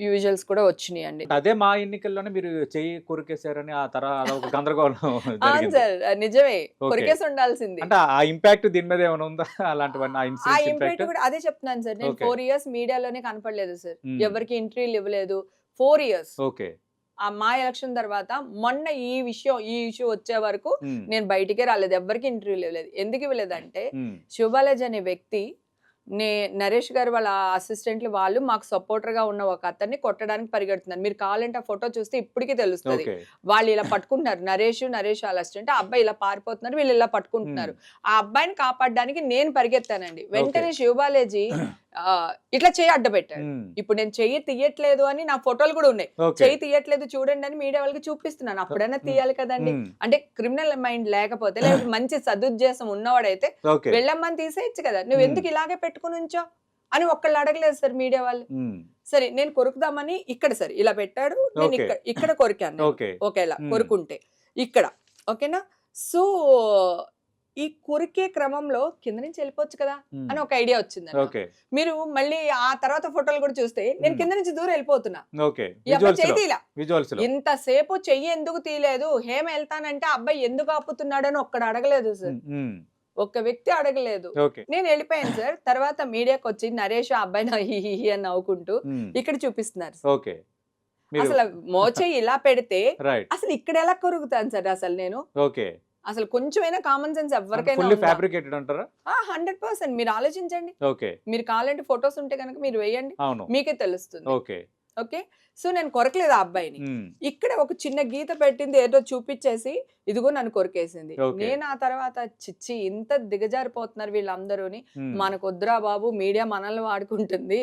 యూజువల్స్ కూడా వచ్చినాయండి. అదే మా ఎన్నికల్లోనే మీరు చెయ్యి కొరికేశారని ఆ తర్వాత అదొక గందరగోళం అవును జరిగింది. సార్. నిజమే. ఓకే. కొరికేసి ఉండాల్సింది. అంటే ఆ ఇంపాక్ట్ దీని మీద ఏమైనా ఉందా? అలాంటివన్నీ ఆ ఆ ఇన్సిడెంట్స్ ఇంపాక్ట్ ఇంపాక్ట్? కూడా అదే చెప్తున్నాను సార్. నేను ఓకే. 4 ఇయర్స్ మీడియాలోనే కనపడలేదు సార్. హ్మ్. ఎవరికీ ఇంటర్వ్యూలు ఇవ్వలేదు. 4 ఇయర్స్. ఓకే. మా ఎలక్షన్ తర్వాత మొన్న ఈ ఇష్యూ వచ్చే వరకు హ్మ్. నేను బయటికే రాలేదు. ఎవ్వరికీ ఇంటర్వ్యూలు ఇవ్వలేదు. ఎందుకు ఇవ్వలేదంటే హ్మ్. శివబాలాజీ అనే వ్యక్తి నరేష్ గారు వాళ్ళ అసిస్టెంట్లు వాళ్ళు మాకు సపోర్టర్‌గా ఉన్న ఒక అతన్ని కొట్టడానికి పరిగెడుతున్నారు. మీరు కావాలంటే ఆ ఫోటో చూస్తే ఇప్పటికి తెలుస్తది. ఓకే. వాళ్ళు ఇలా పట్టుకుంటున్నారు. నరేష్ వాళ్ళ అసిస్టెంట్. ఆ అబ్బాయి ఇలా పారిపోతున్నారు. వీళ్ళు ఇలా పట్టుకుంటున్నారు. హ్మ్. ఆ అబ్బాయిని కాపాడడానికి నేను పరిగెత్తానండి. ఓకే. వెంటనే శివబాలాజీ ఇట్లా చెయ్యి అడ్డబెట్టాడు. హ్మ్. ఇప్పుడు నేను చెయ్యి తీయట్లేదు అని నా ఫోటోలు కూడా ఉన్నాయి. ఓకే. చెయ్యి తీయట్లేదు చూడండి అని మీడియా వాళ్ళకి చూపిస్తున్నాను. అప్పుడైనా హ్మ్. తీయాలి కదండీ! హ్మ్. అంటే క్రిమినల్ మైండ్ లేకపోతే లేకపోతే మంచి సదుద్దేశం ఉన్నవాడైతే ఓకే. వెళ్ళమ్మని తీసేయొచ్చు కదా! హ్మ్. నువ్వెందుకు ఇలాగే పెట్టుకొని ఉంచావు? అని ఒక్కళ్ళు అడగలేదు సార్ మీడియా వాళ్ళు. హ్మ్. సరే నేను కొరుకుదామని ఇక్కడ సార్ ఇలా పెట్టాడు. నేను ఓకే. ఇక్కడ కొరికాను నేను. ఓకే. ఒకేలా హ్మ్. కొరుకుంటే. ఇక్కడ. ఓకేనా? సో, ఈ కొరికే క్రమంలో కింద నుంచి వెళ్ళిపోవచ్చు కదా! హ్మ్. అని ఒక ఐడియా వచ్చిందండి నాకు. ఓకే. మీరు మళ్ళీ ఆ తర్వాత ఫోటోలు కూడా చూస్తే నేను హ్మ్. కింద నుంచి దూరం వెళ్ళిపోతున్నా. ఓకే. ఈ అబ్బాయి చెయ్యి విజువల్స్‌లో. తీయలా. విజువల్స్‌లో. ఇంతసేపు చెయ్యి ఎందుకు తీయలేదు? హేమ ఎళ్తానంటే ఆ అబ్బాయి ఎందుకు ఆపుతున్నాడని ఒక్కడు అడగలేదు సార్. హ్మ్. హ్మ్. ఒక్క వ్యక్తి అడగలేదు. ఓకే. నేను ఎళ్ళిపోయాను సార్. తర్వాత మీడియాకొచ్చి నరేష్ ఆ అబ్బాయి హి హి హి అని నవ్వుకుంటూ హ్మ్. ఇక్కడ చూపిస్తున్నారు సార్. ఓకే. మీరు అసల మోచేయి ఇలా పెడితే రైట్. అసలు ఇక్కడెలా కొరుకుతాను సార్ అసలు నేను? ఓకే. అసలు కొంచెమైనా కామన్ సెన్స్ అంటే ఎవ్వరికైనా ఫుల్లీ ఉందా? ఫ్యాబ్రికేటెడ్ అంటారా? 100% మీరు ఆలోచించండి. ఓకే. మీరు కావాలంటే ఫోటోస్ ఉంటే గనక మీరు వేయండి. అవును. మీకే తెలుస్తుంది. ఓకే. ఓకే. సో, నేను కొరకలేదు ఆ అబ్బాయిని. హ్మ్. ఇక్కడ ఒక చిన్న గీత పెట్టింది ఏదో చూపిచ్చేసి, ఇదిగో నన్ను కొరికేసింది. ఓకే. నేను ఆ తర్వాత ఛీ! ఇంత దిగజారిపోతున్నారు వీళ్ళందరూని. హ్మ్. మనకొద్దురా బాబు మీడియా మనల్ని వాడుకుంటుంది.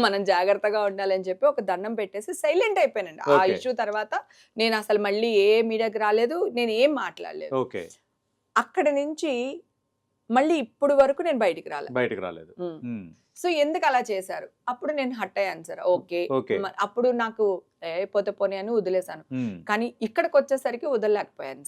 మనం జాగ్రత్తగా ఉండాలని చెప్పి ఒక దండం పెట్టేసి సైలెంట్ అయిపోయానండి. ఆ ఓకే. ఇష్యూ తర్వాత నేనసలు మళ్ళీ ఏ మీడియాకి రాలేదు. నేనేం మాట్లాడలేదు. ఓకే. అక్కడి నుంచి మళ్ళీ ఇప్పుడు వరకు నేను బయటికి రాలే. బయటికి రాలేదు. హ్మ్. హ్మ్. సో, ఎందుకలా చేశారు? అప్పుడు నేను హర్ట్ అయ్యాను సార్. ఓకే. ఓకే. అప్పుడు నాకు పోతే పోనీ అని వదిలేసాను. హ్మ్. కానీ ఇక్కడికొచ్చేసరికి వదలలేకపోయాను.